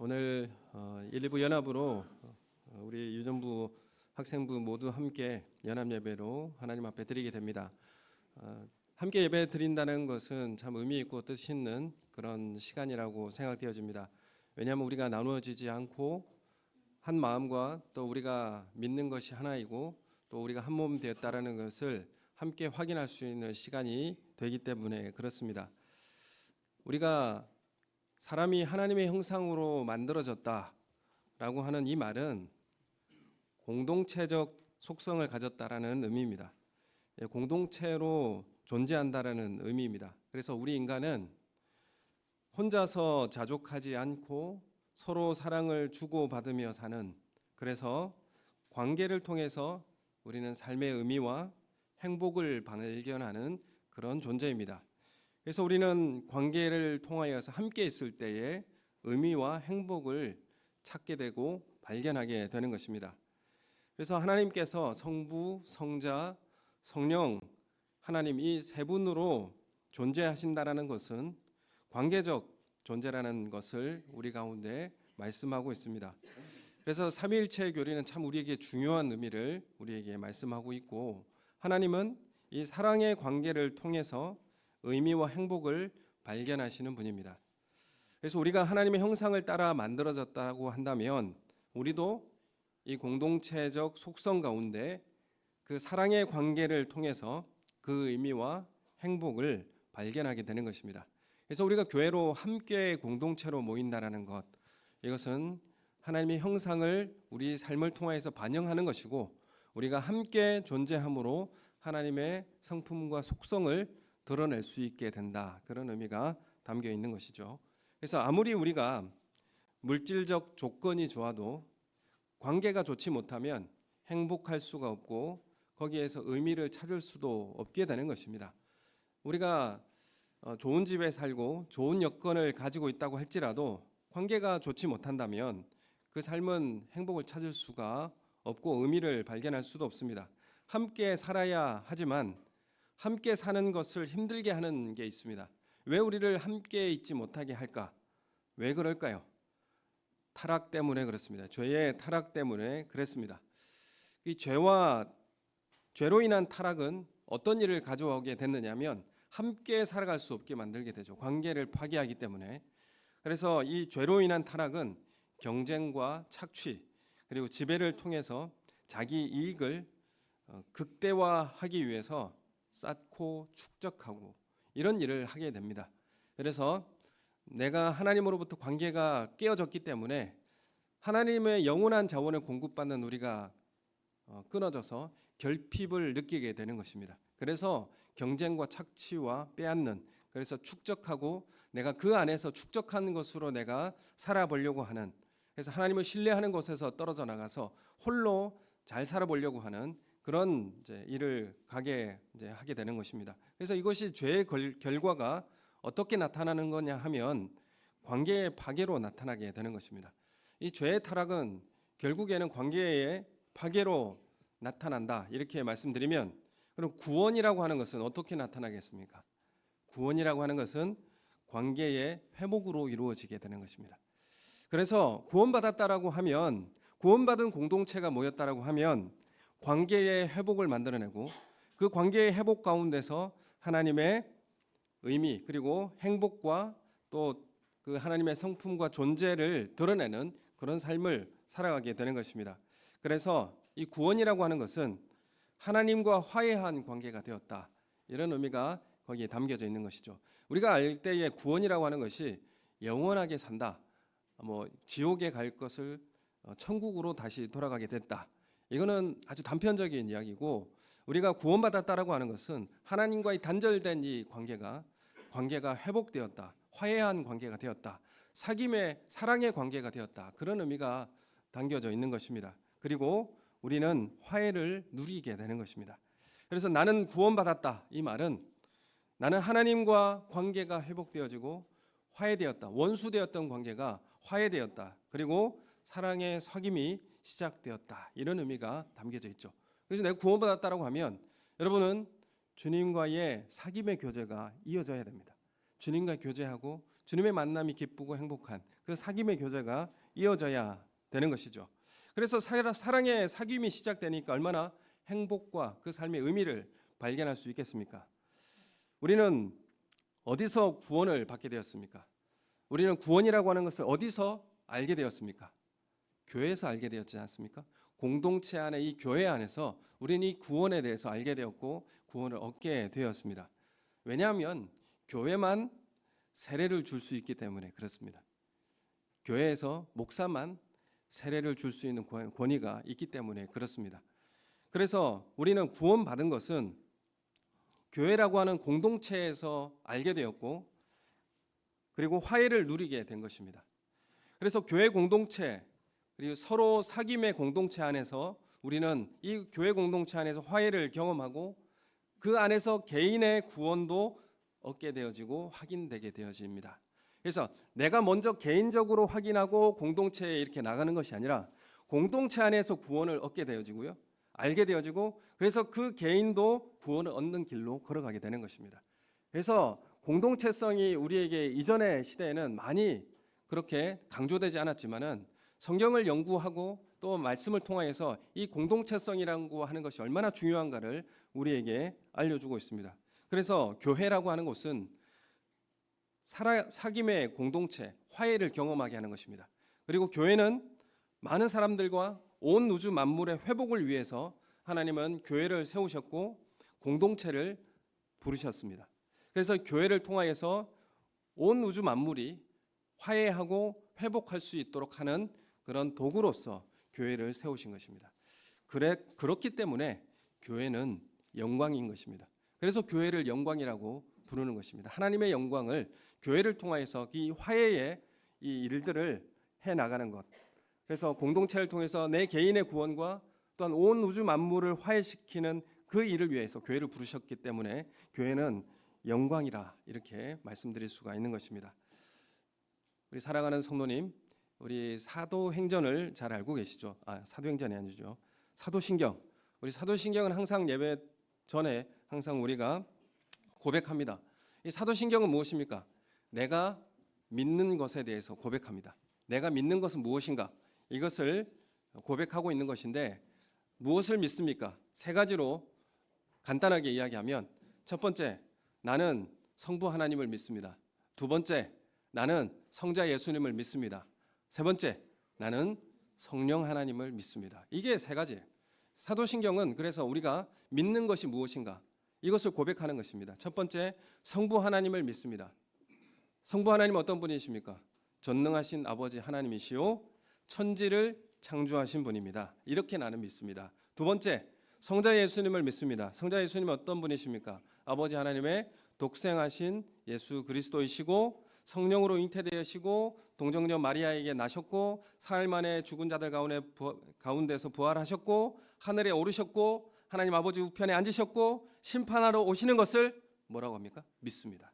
오늘 1, 2부 연합으로 우리 유전부 학생부 모두 함께 연합 예배로 하나님 앞에 드리게 됩니다. 함께 예배 드린다는 것은 참 의미 있고 뜻 있는 그런 시간이라고 생각되어집니다. 왜냐하면 우리가 나누어지지 않고 한 마음과 또 우리가 믿는 것이 하나이고 또 우리가 한 몸 되었다라는 것을 함께 확인할 수 있는 시간이 되기 때문에 그렇습니다. 우리가 사람이 하나님의 형상으로 만들어졌다라고 하는 이 말은 공동체적 속성을 가졌다라는 의미입니다. 공동체로 존재한다라는 의미입니다. 그래서 우리 인간은 혼자서 자족하지 않고 서로 사랑을 주고받으며 사는, 그래서 관계를 통해서 우리는 삶의 의미와 행복을 발견하는 그런 존재입니다. 그래서 우리는 관계를 통하여서 함께 있을 때에 의미와 행복을 찾게 되고 발견하게 되는 것입니다. 그래서 하나님께서 성부, 성자, 성령, 하나님 이 세 분으로 존재하신다라는 것은 관계적 존재라는 것을 우리 가운데 말씀하고 있습니다. 그래서 삼위일체 교리는 참 우리에게 중요한 의미를 우리에게 말씀하고 있고, 하나님은 이 사랑의 관계를 통해서 의미와 행복을 발견하시는 분입니다. 그래서 우리가 하나님의 형상을 따라 만들어졌다고 한다면 우리도 이 공동체적 속성 가운데 그 사랑의 관계를 통해서 그 의미와 행복을 발견하게 되는 것입니다. 그래서 우리가 교회로 함께 공동체로 모인다라는 것, 이것은 하나님의 형상을 우리 삶을 통해서 반영하는 것이고, 우리가 함께 존재함으로 하나님의 성품과 속성을 드러낼 수 있게 된다, 그런 의미가 담겨 있는 것이죠. 그래서 아무리 우리가 물질적 조건이 좋아도 관계가 좋지 못하면 행복할 수가 없고 거기에서 의미를 찾을 수도 없게 되는 것입니다. 우리가 좋은 집에 살고 좋은 여건을 가지고 있다고 할지라도 관계가 좋지 못한다면 그 삶은 행복을 찾을 수가 없고 의미를 발견할 수도 없습니다. 함께 살아야 하지만 함께 사는 것을 힘들게 하는 게 있습니다. 왜 우리를 함께 있지 못하게 할까? 왜 그럴까요? 타락 때문에 그렇습니다. 죄의 타락 때문에 그랬습니다. 이 죄로 인한 타락은 어떤 일을 가져오게 됐느냐면 함께 살아갈 수 없게 만들게 되죠. 관계를 파괴하기 때문에. 그래서 이 죄로 인한 타락은 경쟁과 착취 그리고 지배를 통해서 자기 이익을 극대화하기 위해서 쌓고 축적하고 이런 일을 하게 됩니다. 그래서 내가 하나님으로부터 관계가 깨어졌기 때문에 하나님의 영원한 자원을 공급받는 우리가 끊어져서 결핍을 느끼게 되는 것입니다. 그래서 경쟁과 착취와 빼앗는, 그래서 축적하고 내가 그 안에서 축적한 것으로 내가 살아보려고 하는, 그래서 하나님을 신뢰하는 곳에서 떨어져 나가서 홀로 잘 살아보려고 하는 그런 일을 하게 되는 것입니다. 그래서 이것이 죄의 결과가 어떻게 나타나는 거냐 하면 관계의 파괴로 나타나게 되는 것입니다. 이 죄의 타락은 결국에는 관계의 파괴로 나타난다, 이렇게 말씀드리면, 그럼 구원이라고 하는 것은 어떻게 나타나겠습니까? 구원이라고 하는 것은 관계의 회복으로 이루어지게 되는 것입니다. 그래서 구원받았다라고 하면, 구원받은 공동체가 모였다라고 하면 관계의 회복을 만들어내고 그 관계의 회복 가운데서 하나님의 의미 그리고 행복과 또 그 하나님의 성품과 존재를 드러내는 그런 삶을 살아가게 되는 것입니다. 그래서 이 구원이라고 하는 것은 하나님과 화해한 관계가 되었다, 이런 의미가 거기에 담겨져 있는 것이죠. 우리가 알 때의 구원이라고 하는 것이 영원하게 산다, 지옥에 갈 것을 천국으로 다시 돌아가게 됐다, 이거는 아주 단편적인 이야기고, 우리가 구원받았다라고 하는 것은 하나님과의 단절된 이 관계가 회복되었다, 화해한 관계가 되었다, 사귐의 사랑의 관계가 되었다, 그런 의미가 담겨져 있는 것입니다. 그리고 우리는 화해를 누리게 되는 것입니다. 그래서 나는 구원받았다, 이 말은 나는 하나님과 관계가 회복되어지고 화해되었다, 원수되었던 관계가 화해되었다, 그리고 사랑의 사귐이 시작되었다, 이런 의미가 담겨져 있죠. 그래서 내가 구원받았다라고 하면 여러분은 주님과의 사귐의 교제가 이어져야 됩니다. 주님과 교제하고 주님의 만남이 기쁘고 행복한 그 사귐의 교제가 이어져야 되는 것이죠. 그래서 사랑의 사귐이 시작되니까 얼마나 행복과 그 삶의 의미를 발견할 수 있겠습니까? 우리는 어디서 구원을 받게 되었습니까? 우리는 구원이라고 하는 것을 어디서 알게 되었습니까? 교회에서 알게 되었지 않습니까? 공동체 안에 이 교회 안에서 우리는 이 구원에 대해서 알게 되었고 구원을 얻게 되었습니다. 왜냐하면 교회만 세례를 줄 수 있기 때문에 그렇습니다. 교회에서 목사만 세례를 줄 수 있는 권위가 있기 때문에 그렇습니다. 그래서 우리는 구원받은 것은 교회라고 하는 공동체에서 알게 되었고 그리고 화해를 누리게 된 것입니다. 그래서 교회 공동체 그리고 서로 사귐의 공동체 안에서 우리는 이 교회 공동체 안에서 화해를 경험하고 그 안에서 개인의 구원도 얻게 되어지고 확인되게 되어집니다. 그래서 내가 먼저 개인적으로 확인하고 공동체에 이렇게 나가는 것이 아니라 공동체 안에서 구원을 얻게 되어지고요. 알게 되어지고 그래서 그 개인도 구원을 얻는 길로 걸어가게 되는 것입니다. 그래서 공동체성이 우리에게 이전의 시대에는 많이 그렇게 강조되지 않았지만은 성경을 연구하고 또 말씀을 통하여서 이 공동체성이라고 하는 것이 얼마나 중요한가를 우리에게 알려주고 있습니다. 그래서 교회라고 하는 곳은 사귐의 공동체, 화해를 경험하게 하는 것입니다. 그리고 교회는 많은 사람들과 온 우주 만물의 회복을 위해서 하나님은 교회를 세우셨고 공동체를 부르셨습니다. 그래서 교회를 통하여서 온 우주 만물이 화해하고 회복할 수 있도록 하는 그런 도구로서 교회를 세우신 것입니다. 그렇기 때문에 교회는 영광인 것입니다. 그래서 교회를 영광이라고 부르는 것입니다. 하나님의 영광을 교회를 통해서 이 화해의 이 일들을 해 나가는 것. 그래서 공동체를 통해서 내 개인의 구원과 또한 온 우주 만물을 화해시키는 그 일을 위해서 교회를 부르셨기 때문에 교회는 영광이라 이렇게 말씀드릴 수가 있는 것입니다. 우리 사랑하는 성도님, 우리 사도행전을 잘 알고 계시죠? 사도행전이 아니죠. 사도신경. 우리 사도신경은 항상 예배 전에 항상 우리가 고백합니다. 이 사도신경은 무엇입니까? 내가 믿는 것에 대해서 고백합니다. 내가 믿는 것은 무엇인가? 이것을 고백하고 있는 것인데 무엇을 믿습니까? 세 가지로 간단하게 이야기하면 첫 번째, 나는 성부 하나님을 믿습니다. 두 번째, 나는 성자 예수님을 믿습니다. 세 번째, 나는 성령 하나님을 믿습니다. 이게 세 가지예요. 사도신경은 그래서 우리가 믿는 것이 무엇인가? 이것을 고백하는 것입니다. 첫 번째, 성부 하나님을 믿습니다. 성부 하나님 어떤 분이십니까? 전능하신 아버지 하나님이시오 천지를 창조하신 분입니다. 이렇게 나는 믿습니다. 두 번째, 성자 예수님을 믿습니다. 성자 예수님은 어떤 분이십니까? 아버지 하나님의 독생하신 예수 그리스도이시고 성령으로 잉태되시고 동정녀 마리아에게 나셨고 사흘 만에 죽은 자들 가운데서 부활하셨고 하늘에 오르셨고 하나님 아버지 우편에 앉으셨고 심판하러 오시는 것을 뭐라고 합니까? 믿습니다.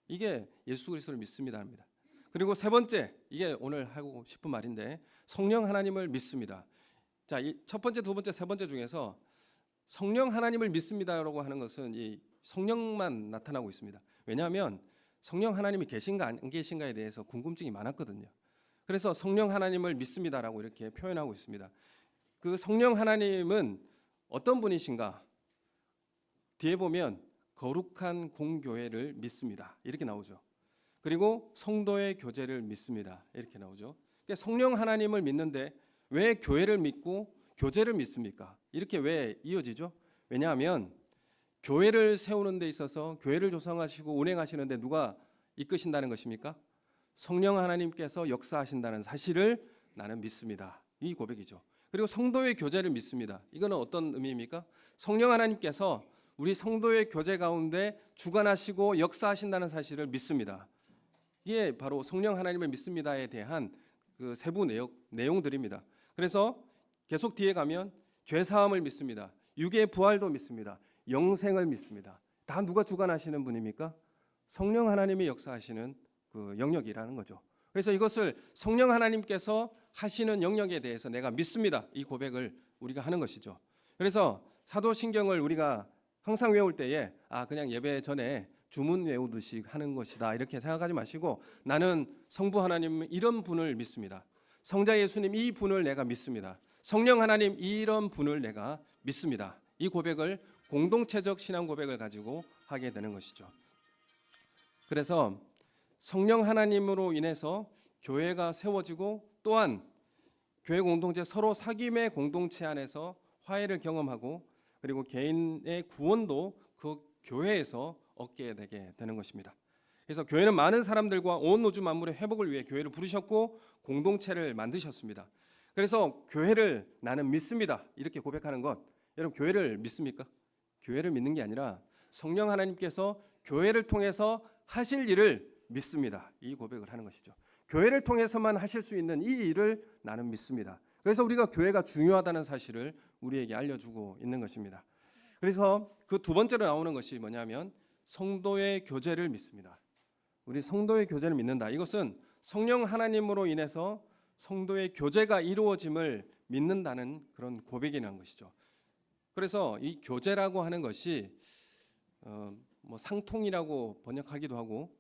이게 예수 그리스도를 믿습니다 합니다. 그리고 세 번째, 이게 오늘 하고 싶은 말인데 성령 하나님을 믿습니다. 자, 이 첫 번째, 두 번째, 세 번째 중에서 성령 하나님을 믿습니다라고 하는 것은 이 성령만 나타나고 있습니다. 왜냐하면 성령 하나님이 계신가 안 계신가에 대해서 궁금증이 많았거든요. 그래서 성령 하나님을 믿습니다라고 이렇게 표현하고 있습니다. 그 성령 하나님은 어떤 분이신가? 뒤에 보면 거룩한 공교회를 믿습니다. 이렇게 나오죠. 그리고 성도의 교제를 믿습니다. 이렇게 나오죠. 그러니까 성령 하나님을 믿는데 왜 교회를 믿고 교제를 믿습니까? 이렇게 왜 이어지죠? 왜냐하면 교회를 세우는 데 있어서 교회를 조성하시고 운행하시는데 누가 이끄신다는 것입니까? 성령 하나님께서 역사하신다는 사실을 나는 믿습니다. 이 고백이죠. 그리고 성도의 교제를 믿습니다. 이거는 어떤 의미입니까? 성령 하나님께서 우리 성도의 교제 가운데 주관하시고 역사하신다는 사실을 믿습니다. 이게 바로 성령 하나님을 믿습니다에 대한 그 세부 내용들입니다. 그래서 계속 뒤에 가면 죄 사함을 믿습니다. 육의 부활도 믿습니다. 영생을 믿습니다. 다 누가 주관하시는 분입니까? 성령 하나님이 역사하시는 그 영역이라는 거죠. 그래서 이것을 성령 하나님께서 하시는 영역에 대해서 내가 믿습니다. 이 고백을 우리가 하는 것이죠. 그래서 사도신경을 우리가 항상 외울 때에 그냥 예배 전에 주문 외우듯이 하는 것이다 이렇게 생각하지 마시고, 나는 성부 하나님 이런 분을 믿습니다. 성자 예수님 이 분을 내가 믿습니다. 성령 하나님 이런 분을 내가 믿습니다. 이 고백을 공동체적 신앙 고백을 가지고 하게 되는 것이죠. 그래서 성령 하나님으로 인해서 교회가 세워지고, 또한 교회 공동체 서로 사귐의 공동체 안에서 화해를 경험하고, 그리고 개인의 구원도 그 교회에서 얻게 되게 되는 것입니다. 그래서 교회는 많은 사람들과 온 우주 만물의 회복을 위해 교회를 부르셨고 공동체를 만드셨습니다. 그래서 교회를 나는 믿습니다 이렇게 고백하는 것, 여러분 교회를 믿습니까? 교회를 믿는 게 아니라 성령 하나님께서 교회를 통해서 하실 일을 믿습니다 이 고백을 하는 것이죠. 교회를 통해서만 하실 수 있는 이 일을 나는 믿습니다. 그래서 우리가 교회가 중요하다는 사실을 우리에게 알려주고 있는 것입니다. 그래서 그 두 번째로 나오는 것이 뭐냐면 성도의 교제를 믿습니다. 우리 성도의 교제를 믿는다. 이것은 성령 하나님으로 인해서 성도의 교제가 이루어짐을 믿는다는 그런 고백이라는 것이죠. 그래서 이 교제라고 하는 것이 상통이라고 번역하기도 하고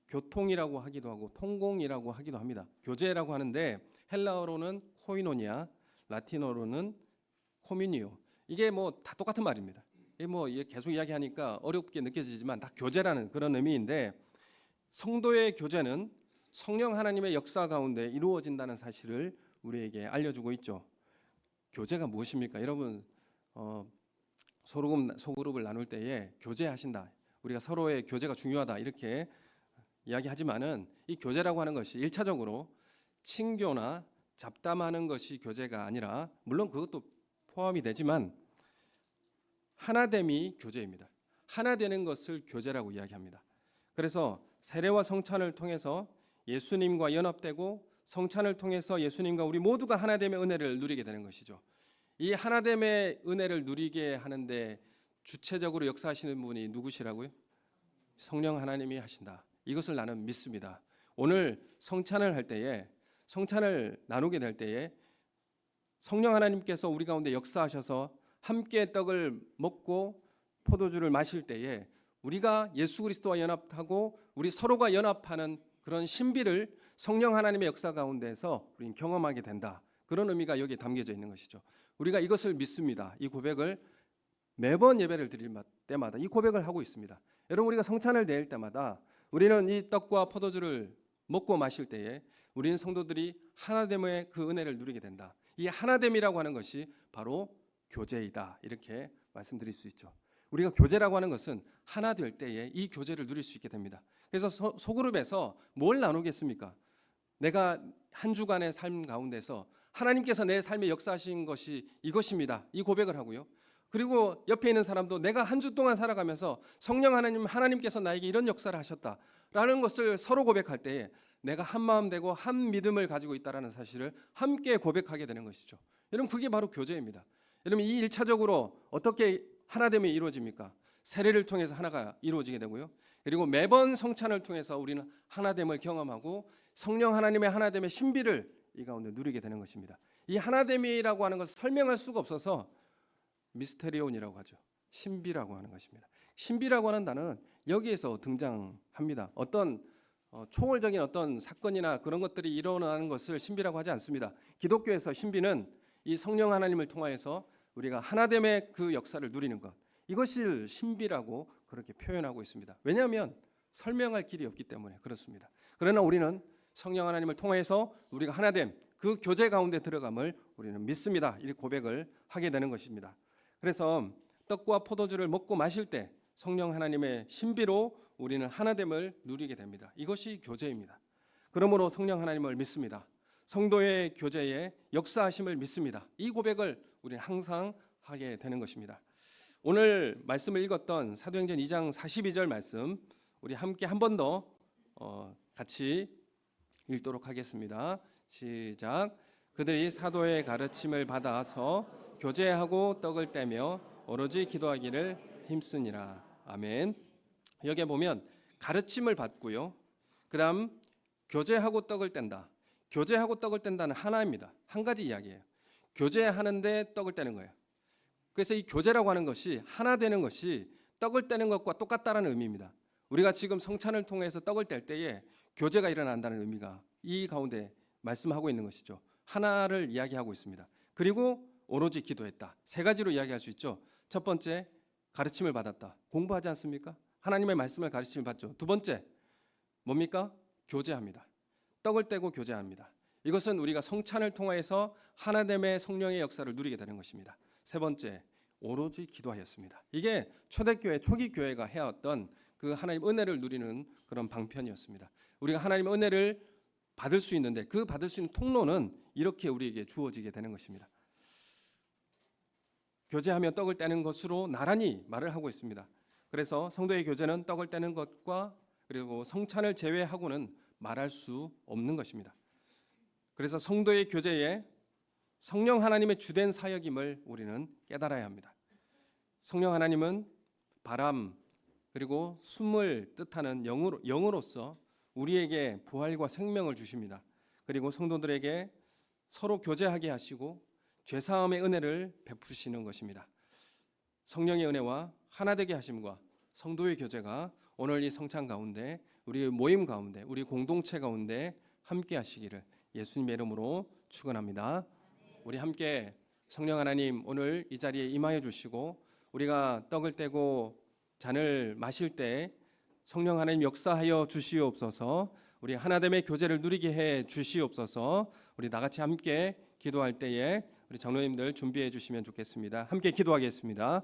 교통이라고 하기도 하고 통공이라고 하기도 합니다. 교제라고 하는데 헬라어로는 코이노니아, 라틴어로는 코미니오. 이게 다 똑같은 말입니다. 이게 계속 이야기하니까 어렵게 느껴지지만 다 교제라는 그런 의미인데, 성도의 교제는 성령 하나님의 역사 가운데 이루어진다는 사실을 우리에게 알려주고 있죠. 교제가 무엇입니까? 여러분 소그룹을 나눌 때에 교제하신다, 우리가 서로의 교제가 중요하다 이렇게 이야기하지만은 이 교제라고 하는 것이 1차적으로 친교나 잡담하는 것이 교제가 아니라, 물론 그것도 포함이 되지만 하나됨이 교제입니다. 하나 되는 것을 교제라고 이야기합니다. 그래서 세례와 성찬을 통해서 예수님과 연합되고, 성찬을 통해서 예수님과 우리 모두가 하나됨의 은혜를 누리게 되는 것이죠. 이 하나됨의 은혜를 누리게 하는데 주체적으로 역사하시는 분이 누구시라고요? 성령 하나님이 하신다. 이것을 나는 믿습니다. 오늘 성찬을 할 때에, 성찬을 나누게 될 때에 성령 하나님께서 우리 가운데 역사하셔서 함께 떡을 먹고 포도주를 마실 때에 우리가 예수 그리스도와 연합하고 우리 서로가 연합하는 그런 신비를 성령 하나님의 역사 가운데서 우리는 경험하게 된다. 그런 의미가 여기에 담겨져 있는 것이죠. 우리가 이것을 믿습니다. 이 고백을 매번 예배를 드릴 때마다 이 고백을 하고 있습니다. 여러분, 우리가 성찬을 내릴 때마다 우리는 이 떡과 포도주를 먹고 마실 때에 우리는 성도들이 하나됨의 그 은혜를 누리게 된다. 이 하나됨이라고 하는 것이 바로 교제이다. 이렇게 말씀드릴 수 있죠. 우리가 교제라고 하는 것은 하나 될 때에 이 교제를 누릴 수 있게 됩니다. 그래서 소그룹에서 뭘 나누겠습니까? 내가 한 주간의 삶 가운데서 하나님께서 내 삶에 역사하신 것이 이것입니다. 이 고백을 하고요. 그리고 옆에 있는 사람도 내가 한 주 동안 살아가면서 성령 하나님께서 나에게 이런 역사를 하셨다라는 것을 서로 고백할 때에 내가 한 마음 되고 한 믿음을 가지고 있다라는 사실을 함께 고백하게 되는 것이죠. 여러분, 그게 바로 교제입니다. 여러분, 이 1차적으로 어떻게 하나됨이 이루어집니까? 세례를 통해서 하나가 이루어지게 되고요. 그리고 매번 성찬을 통해서 우리는 하나됨을 경험하고 성령 하나님의 하나됨의 신비를 이 가운데 누리게 되는 것입니다. 이 하나됨이라고 하는 것을 설명할 수가 없어서 미스테리온이라고 하죠. 신비라고 하는 것입니다. 신비라고 하는 단어는 여기에서 등장합니다. 어떤 초월적인 어떤 사건이나 그런 것들이 일어나는 것을 신비라고 하지 않습니다. 기독교에서 신비는 이 성령 하나님을 통하여서 우리가 하나됨의 그 역사를 누리는 것, 이것을 신비라고 그렇게 표현하고 있습니다. 왜냐하면 설명할 길이 없기 때문에 그렇습니다. 그러나 우리는 성령 하나님을 통해서 우리가 하나됨, 그 교제 가운데 들어감을 우리는 믿습니다. 이 고백을 하게 되는 것입니다. 그래서 떡과 포도주를 먹고 마실 때 성령 하나님의 신비로 우리는 하나됨을 누리게 됩니다. 이것이 교제입니다. 그러므로 성령 하나님을 믿습니다. 성도의 교제에 역사하심을 믿습니다. 이 고백을 우리는 항상 하게 되는 것입니다. 오늘 말씀을 읽었던 사도행전 2장 42절 말씀, 우리 함께 한 번 더 같이 읽도록 하겠습니다. 시작. 그들이 사도의 가르침을 받아서 교제하고 떡을 떼며 오로지 기도하기를 힘쓰니라. 아멘. 여기에 보면 가르침을 받고요. 그다음 교제하고 떡을 뗀다. 교제하고 떡을 뗀다는 하나입니다. 한 가지 이야기예요. 교제하는데 떡을 떼는 거예요. 그래서 이 교제라고 하는 것이 하나 되는 것이 떡을 떼는 것과 똑같다는 의미입니다. 우리가 지금 성찬을 통해서 떡을 뗄 때에 교제가 일어난다는 의미가 이 가운데 말씀하고 있는 것이죠. 하나를 이야기하고 있습니다. 그리고 오로지 기도했다. 세 가지로 이야기할 수 있죠. 첫 번째, 가르침을 받았다. 공부하지 않습니까? 하나님의 말씀을 가르침을 받죠. 두 번째, 뭡니까? 교제합니다. 떡을 떼고 교제합니다. 이것은 우리가 성찬을 통해서 하나됨의 성령의 역사를 누리게 되는 것입니다. 세 번째, 오로지 기도하였습니다. 이게 초대교회, 초기 교회가 해왔던 그 하나님 은혜를 누리는 그런 방편이었습니다. 우리가 하나님의 은혜를 받을 수 있는데 그 받을 수 있는 통로는 이렇게 우리에게 주어지게 되는 것입니다. 교제하며 떡을 떼는 것으로 나란히 말을 하고 있습니다. 그래서 성도의 교제는 떡을 떼는 것과 그리고 성찬을 제외하고는 말할 수 없는 것입니다. 그래서 성도의 교제에 성령 하나님의 주된 사역임을 우리는 깨달아야 합니다. 성령 하나님은 바람 그리고 숨을 뜻하는 영으로서 우리에게 부활과 생명을 주십니다. 그리고 성도들에게 서로 교제하게 하시고 죄사함의 은혜를 베푸시는 것입니다. 성령의 은혜와 하나 되게 하심과 성도의 교제가 오늘 이 성찬 가운데 우리 모임 가운데 우리 공동체 가운데 함께 하시기를 예수님의 이름으로 축원합니다. 우리 함께 성령 하나님 오늘 이 자리에 임하여 주시고 우리가 떡을 떼고 잔을 마실 때 성령 하나님 역사하여 주시옵소서. 우리 하나됨의 교제를 누리게 해 주시옵소서. 우리 나같이 함께 기도할 때에 우리 장로님들 준비해 주시면 좋겠습니다. 함께 기도하겠습니다.